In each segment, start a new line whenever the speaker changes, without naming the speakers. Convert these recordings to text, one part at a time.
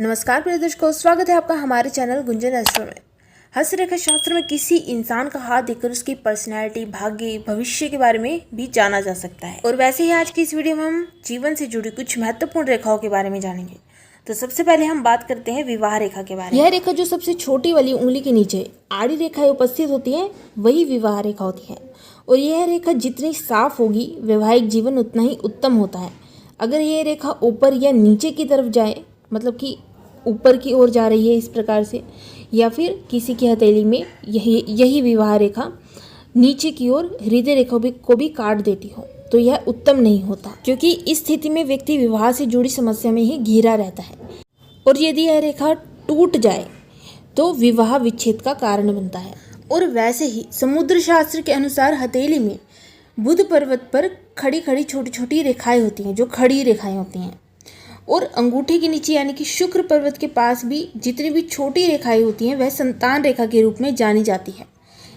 नमस्कार प्रिय दर्शकों, स्वागत है आपका हमारे चैनल गुंजन एस्ट्रो में। हस्तरेखा शास्त्र में किसी इंसान का हाथ देखकर उसकी पर्सनैलिटी, भाग्य, भविष्य के बारे में भी जाना जा सकता है। और वैसे ही आज की इस वीडियो में हम जीवन से जुड़ी कुछ महत्वपूर्ण रेखाओं के बारे में जानेंगे। तो सबसे पहले हम बात करते हैं विवाह रेखा के बारे में। यह रेखा जो सबसे छोटी वाली उंगली के नीचे आड़ी रेखाएं उपस्थित होती हैं, वही विवाह रेखा होती है। और यह रेखा जितनी साफ होगी, वैवाहिक जीवन उतना ही उत्तम होता है। अगर यह रेखा ऊपर या नीचे की तरफ जाए, मतलब कि ऊपर की ओर जा रही है इस प्रकार से, या फिर किसी की हथेली में यही विवाह रेखा नीचे की ओर हृदय रेखा को भी काट देती हो, तो यह उत्तम नहीं होता, क्योंकि इस स्थिति में व्यक्ति विवाह से जुड़ी समस्या में ही घिरा रहता है। और यदि यह रेखा टूट जाए तो विवाह विच्छेद का कारण बनता है। और वैसे ही समुद्र शास्त्र के अनुसार हथेली में बुध पर्वत पर खड़ी खड़ी छोटी छोटी रेखाएं होती हैं, जो खड़ी रेखाएं होती हैं। और अंगूठे के नीचे यानी कि शुक्र पर्वत के पास भी जितनी भी छोटी रेखाएं होती हैं, वह संतान रेखा के रूप में जानी जाती है।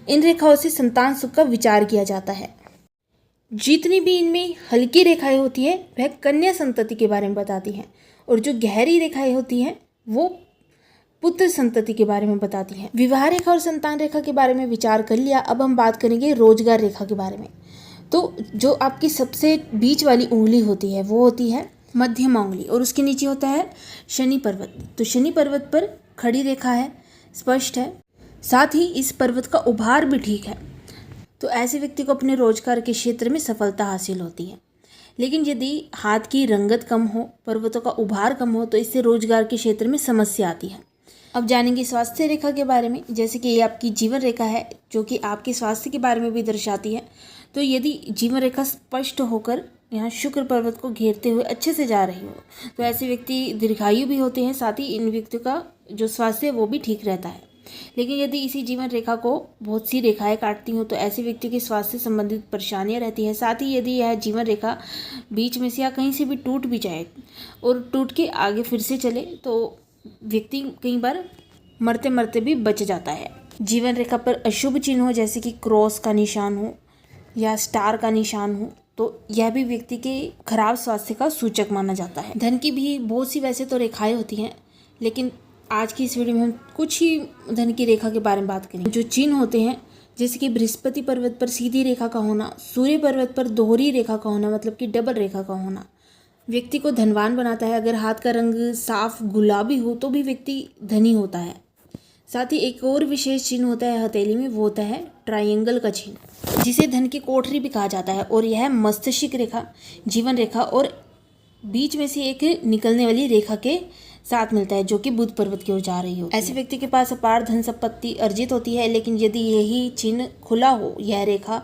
इन रेखाओं से संतान सुख का विचार किया जाता है। जितनी भी इनमें हल्की रेखाएं होती है, वह कन्या संतति के बारे में बताती हैं। और जो गहरी रेखाएं होती हैं, वो पुत्र संतति के बारे में बताती हैं। विवाह रेखा और संतान रेखा के बारे में विचार कर लिया। अब हम बात करेंगे रोजगार रेखा के बारे में। तो जो आपकी सबसे बीच वाली उंगली होती है, वो होती है मध्यमा उंगली, और उसके नीचे होता है शनि पर्वत। तो शनि पर्वत पर खड़ी रेखा है, स्पष्ट है, साथ ही इस पर्वत का उभार भी ठीक है। तो ऐसे व्यक्ति को अपने रोजगार के क्षेत्र में सफलता हासिल होती है। लेकिन यदि हाथ की रंगत कम हो, पर्वतों का उभार कम हो, तो इससे रोजगार के क्षेत्र में समस्या आती है। अब जानेंगे स्वास्थ्य रेखा के बारे में। जैसे कि ये आपकी जीवन रेखा है, जो कि आपके स्वास्थ्य के बारे में भी दर्शाती है। तो यदि जीवन रेखा स्पष्ट होकर यहाँ शुक्र पर्वत को घेरते हुए अच्छे से जा रही हो, तो ऐसे व्यक्ति दीर्घायु भी होते हैं। साथ ही इन व्यक्तियों का जो स्वास्थ्य है वो भी ठीक रहता है। लेकिन यदि इसी जीवन रेखा को बहुत सी रेखाएं काटती हों, तो ऐसे व्यक्ति के स्वास्थ्य संबंधित परेशानियां रहती है। साथ ही यदि यह जीवन रेखा बीच में से या कहीं से भी टूट भी जाए और टूट के आगे फिर से चले, तो व्यक्ति कई बार मरते मरते भी बच जाता है। जीवन रेखा पर अशुभ चिन्ह हो, जैसे कि क्रॉस का निशान हो या स्टार का निशान हो, तो यह भी व्यक्ति के खराब स्वास्थ्य का सूचक माना जाता है। धन की भी बहुत सी वैसे तो रेखाएं होती हैं, लेकिन आज की इस वीडियो में हम कुछ ही धन की रेखा के बारे में बात करेंगे। जो चिन्ह होते हैं, जैसे कि बृहस्पति पर्वत पर सीधी रेखा का होना, सूर्य पर्वत पर दोहरी रेखा का होना, मतलब कि डबल रेखा का होना, व्यक्ति को धनवान बनाता है। अगर हाथ का रंग साफ गुलाबी हो तो भी व्यक्ति धनी होता है। साथ ही एक और विशेष चिन्ह होता है हथेली में, वो होता है ट्रायंगल का चिन्ह, जिसे धन की कोठरी भी कहा जाता है। और यह मस्तिष्क रेखा, जीवन रेखा और बीच में से एक निकलने वाली रेखा के साथ मिलता है, जो कि बुध पर्वत की ओर जा रही हो। ऐसे व्यक्ति के पास अपार धन संपत्ति अर्जित होती है। लेकिन यदि यही चिन्ह खुला हो, यह रेखा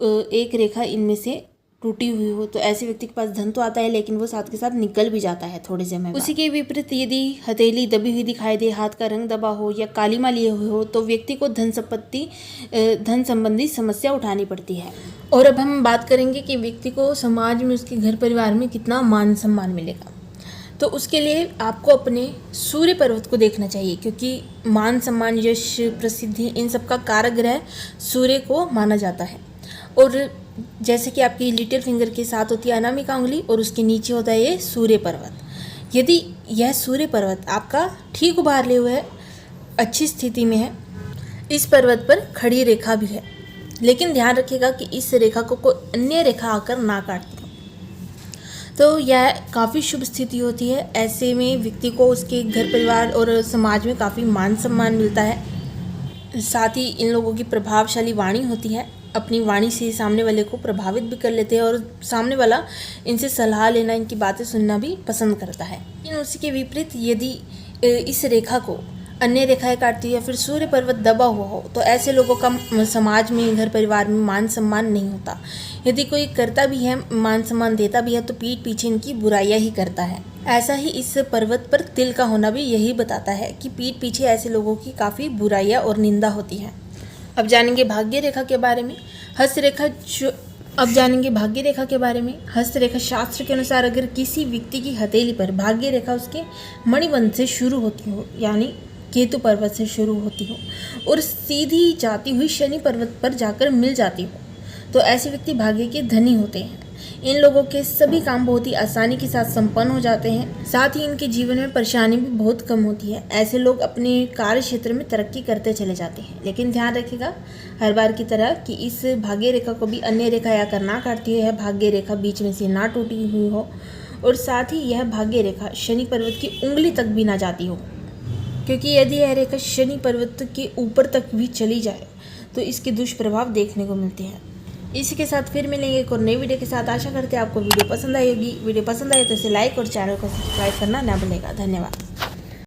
एक रेखा इनमें से टूटी हुई हो, तो ऐसे व्यक्ति के पास धन तो आता है, लेकिन वो साथ के साथ निकल भी जाता है थोड़े समय बाद। उसी के विपरीत यदि हथेली दबी हुई दिखाई दे, हाथ का रंग दबा हो या कालीमा लिए हुए हो, तो व्यक्ति को धन संबंधी समस्या उठानी पड़ती है। और अब हम बात करेंगे कि व्यक्ति को समाज में, उसके घर परिवार में कितना मान सम्मान मिलेगा। तो उसके लिए आपको अपने सूर्य पर्वत को देखना चाहिए, क्योंकि मान सम्मान, यश, प्रसिद्धि, इन सब का कारक ग्रह सूर्य को माना जाता है। और जैसे कि आपकी लिटिल फिंगर के साथ होती है अनामिका उंगली, और उसके नीचे होता है ये सूर्य पर्वत। यदि यह सूर्य पर्वत आपका ठीक उभार लिए हुए है, अच्छी स्थिति में है, इस पर्वत पर खड़ी रेखा भी है, लेकिन ध्यान रखिएगा कि इस रेखा को कोई अन्य रेखा आकर ना काटती हो, तो यह काफ़ी शुभ स्थिति होती है। ऐसे में व्यक्ति को उसके घर परिवार और समाज में काफ़ी मान सम्मान मिलता है। साथ ही इन लोगों की प्रभावशाली वाणी होती है। अपनी वाणी से सामने वाले को प्रभावित भी कर लेते हैं, और सामने वाला इनसे सलाह लेना, इनकी बातें सुनना भी पसंद करता है। लेकिन उसी के विपरीत यदि इस रेखा को अन्य रेखाएं काटती है या फिर सूर्य पर्वत दबा हुआ हो, तो ऐसे लोगों का समाज में, घर परिवार में मान सम्मान नहीं होता। यदि कोई करता भी है, मान सम्मान देता भी है, तो पीठ पीछे इनकी बुराइयां ही करता है। ऐसा ही इस पर्वत पर तिल का होना भी यही बताता है कि पीठ पीछे ऐसे लोगों की काफ़ी बुराइयां और निंदा होती है। अब जानेंगे भाग्य रेखा के बारे में। हस्तरेखा के बारे में हस्तरेखा शास्त्र के अनुसार अगर किसी व्यक्ति की हथेली पर भाग्य रेखा उसके मणिबंध से शुरू होती हो, यानी केतु पर्वत से शुरू होती हो, और सीधी जाती हुई शनि पर्वत पर जाकर मिल जाती हो, तो ऐसे व्यक्ति भाग्य के धनी होते हैं। इन लोगों के सभी काम बहुत ही आसानी के साथ संपन्न हो जाते हैं। साथ ही इनके जीवन में परेशानी भी बहुत कम होती है। ऐसे लोग अपने कार्य क्षेत्र में तरक्की करते चले जाते हैं। लेकिन ध्यान रखिएगा हर बार की तरह कि इस भाग्य रेखा को भी अन्य रेखा आकर ना काटती है, भाग्य रेखा बीच में से ना टूटी हुई हो, और साथ ही यह भाग्य रेखा शनि पर्वत की उंगली तक भी ना जाती हो, क्योंकि यदि यह रेखा शनि पर्वत के ऊपर तक भी चली जाए तो इसके दुष्प्रभाव देखने को मिलते हैं। इसी के साथ फिर मिलेंगे एक और नई वीडियो के साथ। आशा करते हैं आपको वीडियो पसंद आई होगी। वीडियो पसंद आए तो इसे लाइक और चैनल को सब्सक्राइब करना ना भूलेगा। धन्यवाद।